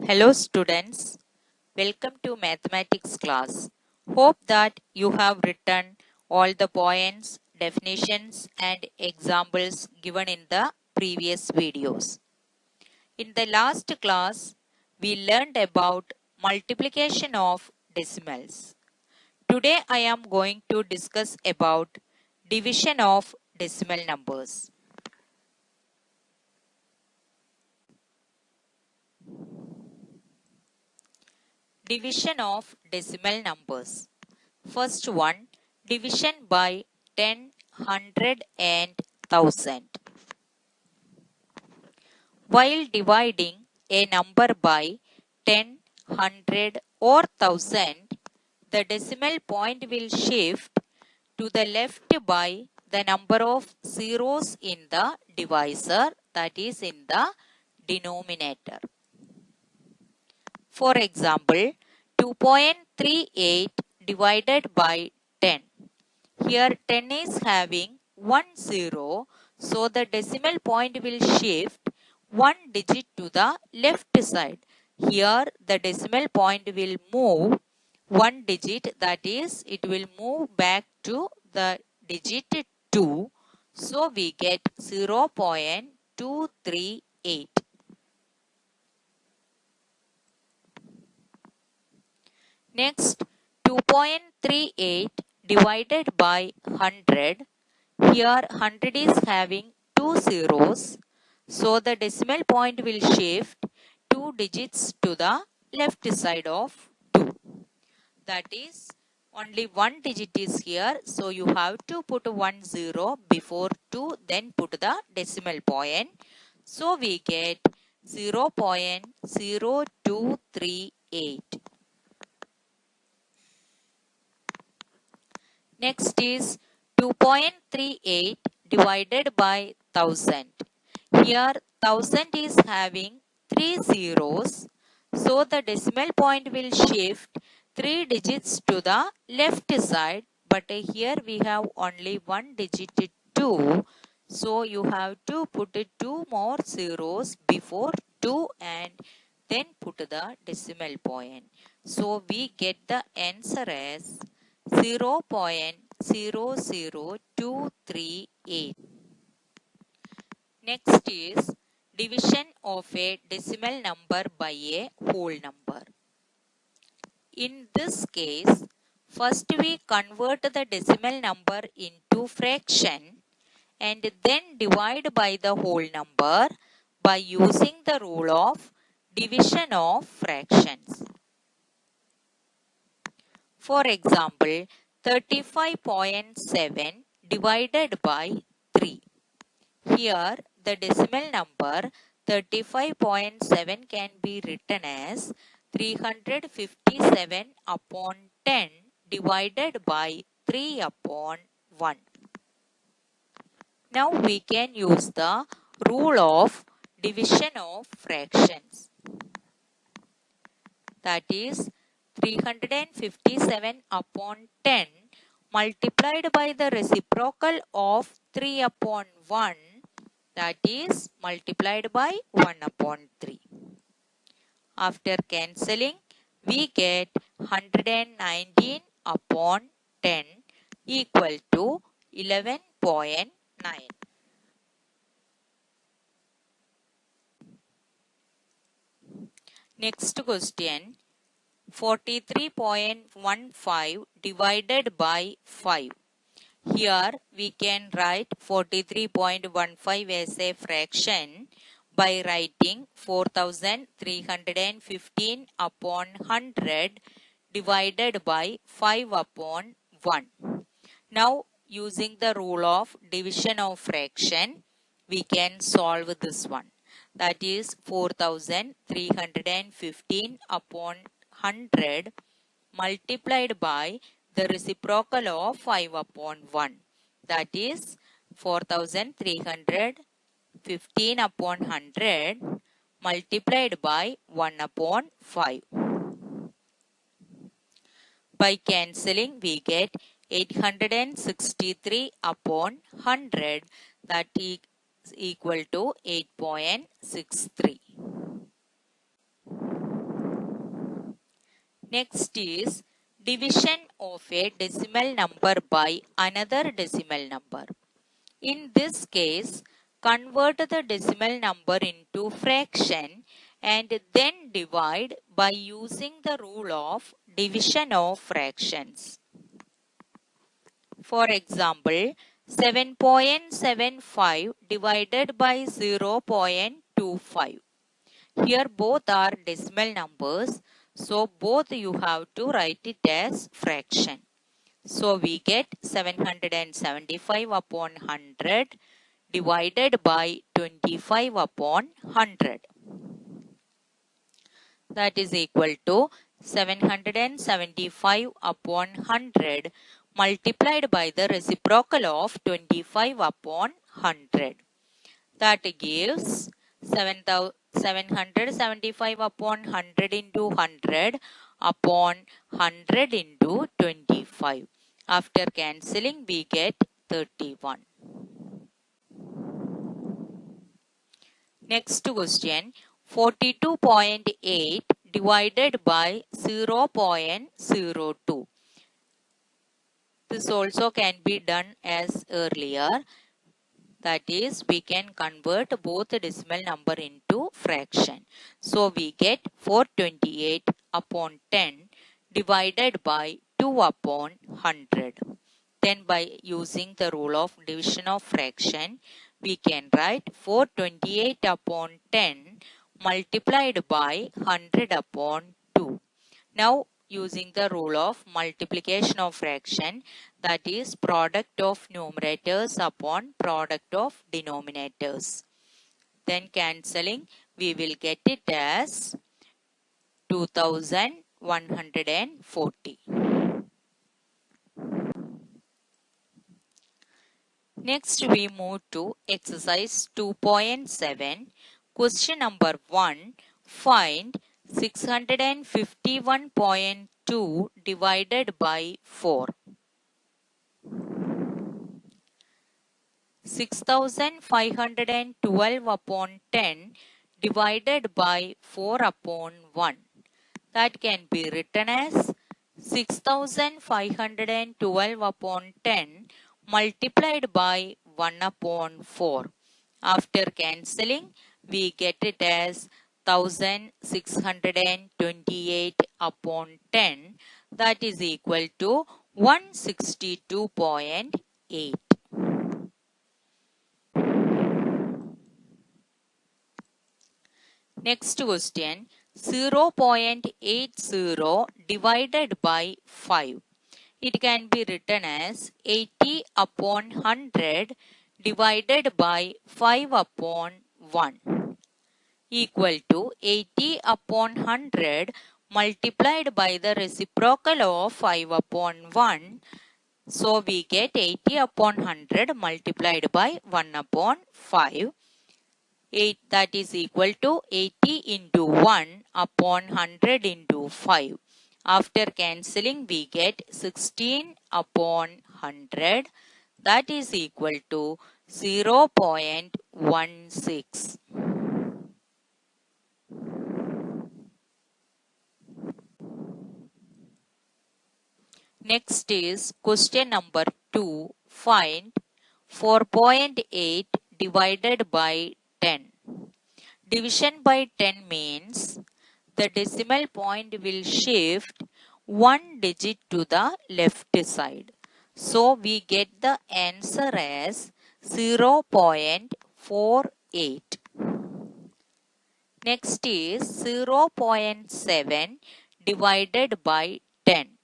Hello students, welcome to mathematics class. Hope that you have written all the points, definitions and examples given in the previous videos. In the last class, we learned about multiplication of decimals. Today I am going to discuss about division of decimal numbers. Division of decimal numbers. First one, division by 10, 100 and 1000. While dividing a number by 10, 100 or 1000, the decimal point will shift to the left by the number of zeros in the divisor, that is in the denominator. For example, 2.38 divided by 10. Here 10 is having 1 0, so the decimal point will shift 1 digit to the left side. Here the decimal point will move 1 digit, that is it will move back to the digit 2. So we get 0.238. Next, 2.38 divided by 100. Here 100 is having 2 zeros. So the decimal point will shift 2 digits to the left side of 2. That is only 1 digit is here. So you have to put 1 0 before 2, then put the decimal point. So we get 0.0238. Next is 2.38 divided by 1000. Here 1000 is having 3 zeros. So the decimal point will shift 3 digits to the left side. But here we have only 1 digit 2. So you have to put 2 more zeros before 2 and then put the decimal point. So we get the answer as 0.00238. Next is division of a decimal number by a whole number. In this case, first we convert the decimal number into fraction and then divide by the whole number by using the rule of division of fractions. For example, 35.7 divided by 3. Here, the decimal number 35.7 can be written as 357 upon 10 divided by 3 upon 1. Now we can use the rule of division of fractions. That is 357 upon 10 multiplied by the reciprocal of 3 upon 1, that is multiplied by 1 upon 3. After cancelling, we get 119 upon 10 equal to 11.9. Next question, 43.15 divided by 5. Here we can write 43.15 as a fraction by writing 4315 upon 100 divided by 5 upon 1. Now using the rule of division of fraction, we can solve this one. That is 4315 upon 100 multiplied by the reciprocal of 5 upon 1. That is 4315 upon 100 multiplied by 1 upon 5. By cancelling, we get 863 upon 100, that is equal to 8.63. Next is division of a decimal number by another decimal number. In this case, convert the decimal number into fraction and then divide by using the rule of division of fractions. For example, 7.75 divided by 0.25. Here both are decimal numbers, so both you have to write it as fraction. So we get 775 upon 100 divided by 25 upon 100. That is equal to 775 upon 100 multiplied by the reciprocal of 25 upon 100. That gives 775 upon 100 into 100 upon 100 into 25. After cancelling, we get 31. Next question, 42.8 divided by 0.02. This also can be done as earlier. That is, we can convert both the decimal number into fraction. So we get 428 upon 10 divided by 2 upon 100. Then by using the rule of division of fraction, we can write 428 upon 10 multiplied by 100 upon 2. Now using the rule of multiplication of fraction, that is product of numerators upon product of denominators. Then cancelling, we will get it as 2140. Next we move to exercise 2.7. Question number 1. Find 651.2 divided by 4. 6512 upon 10 divided by 4 upon 1. That can be written as 6512 upon 10 multiplied by 1 upon 4. After cancelling, we get it as 1628 upon 10. That is equal to 162.8. Next question, 0.80 divided by 5. It can be written as 80 upon 100 divided by 5 upon 1 equal to 80 upon 100 multiplied by the reciprocal of 5 upon 1. So we get 80 upon 100 multiplied by 1 upon 5. 8, that is equal to 80 into 1 upon 100 into 5. After cancelling, we get 16 upon 100. That is equal to 0.16. Next is question number 2. Find 4.8 divided by 10. Division by 10 means the decimal point will shift one digit to the left side. So we get the answer as 0.48. Next is 0.7 divided by 10.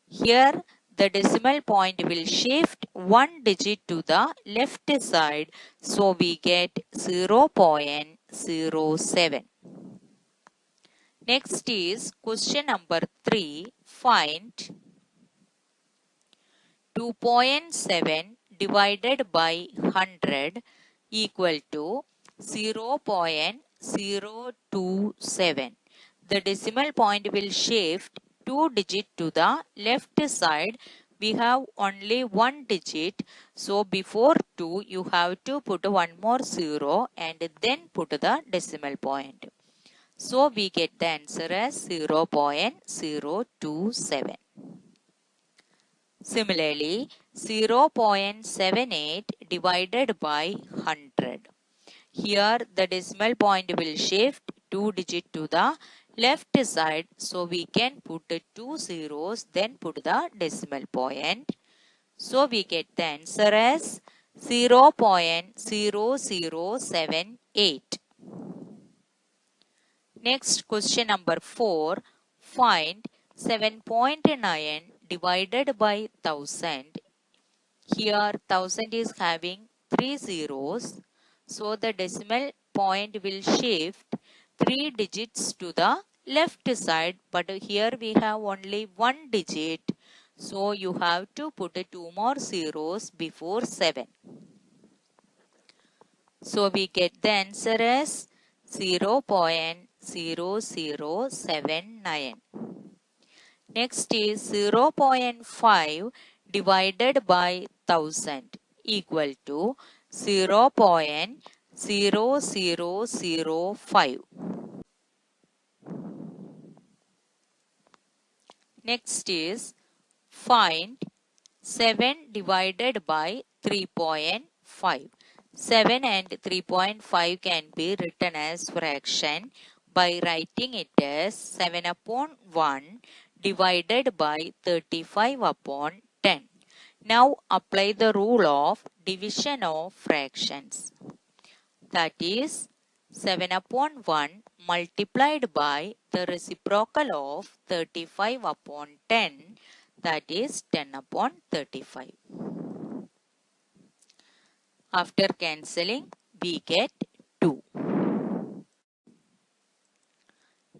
Here the decimal point will shift one digit to the left side, so we get 0.07. Next is question number 3. Find 2.7 divided by 100 equal to 0.027. The decimal point will shift 2 digit to the left side. We have only 1 digit, so before 2 you have to put one more 0 and then put the decimal point. So we get the answer as 0.027. Similarly, 0.78 divided by 100. Here the decimal point will shift 2 digits to the left side. So we can put 2 zeros, then put the decimal point. So we get the answer as 0.0078. Next, question number 4. Find 7.9 divided by 1000. Here 1000 is having 3 zeros. So the decimal point will shift 3 digits to the left side. But here we have only 1 digit. So you have to put 2 more zeros before 7. So we get the answer as 0.0079. Next is 0.5 divided by 1000 equal to 0.0005. Next is find 7 divided by 3.5. 7 and 3.5 can be written as fraction by writing it as 7 upon 1 divided by 35 upon 10. Now apply the rule of division of fractions. That is 7 upon 1 multiplied by the reciprocal of 35 upon 10, that is 10 upon 35. After cancelling, we get 2.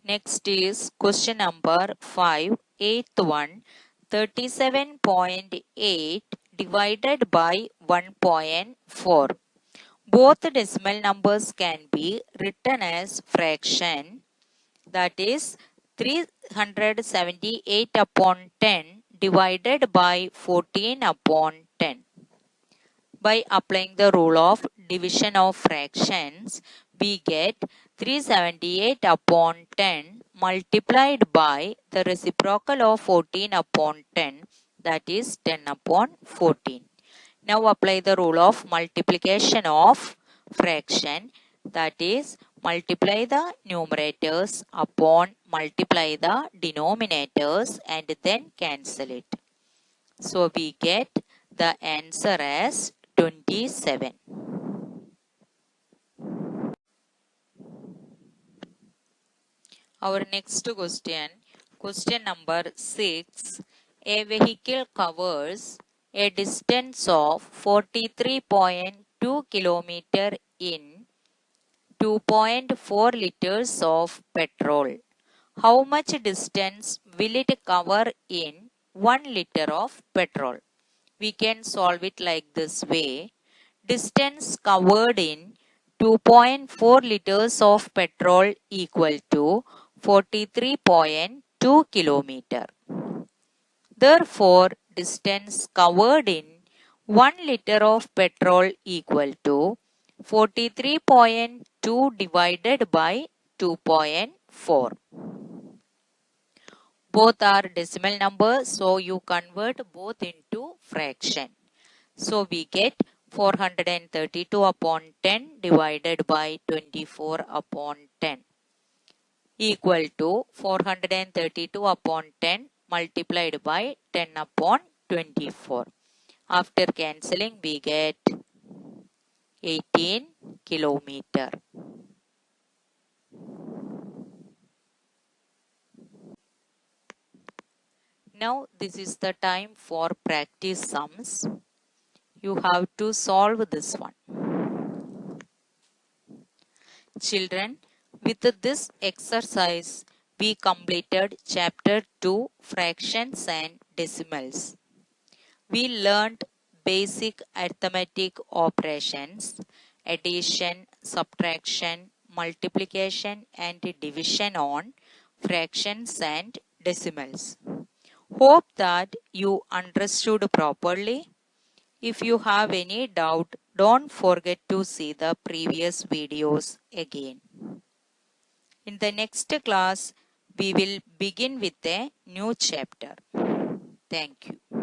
Next is question number 5, 8th one. 37.8 divided by 1.4. Both decimal numbers can be written as fraction, that is 378 upon 10 divided by 14 upon 10. By applying the rule of division of fractions, we get 378 upon 10 multiplied by the reciprocal of 14 upon 10, that is 10 upon 14. Now apply the rule of multiplication of fraction, that is multiply the numerators upon multiply the denominators and then cancel it. So we get the answer as 27. Our next question, question number 6. A vehicle covers a distance of 43.2 km in 2.4 liters of petrol. How much distance will it cover in 1 liter of petrol? We can solve it like this way. Distance covered in 2.4 liters of petrol equal to 43.2 kilometer. Therefore, distance covered in 1 liter of petrol equal to 43.2 divided by 2.4. Both are decimal numbers, so you convert both into fraction. So we get 432 upon 10 divided by 24 upon 10 equal to 432 upon 10 multiplied by 10 upon 24. After cancelling, we get 18 kilometer. Now this is the time for practice sums. You have to solve this one. Children, with this exercise, we completed chapter 2, fractions and decimals. We learned basic arithmetic operations, addition, subtraction, multiplication and division on fractions and decimals. Hope that you understood properly. If you have any doubt, don't forget to see the previous videos again. In the next class, we will begin with a new chapter. Thank you.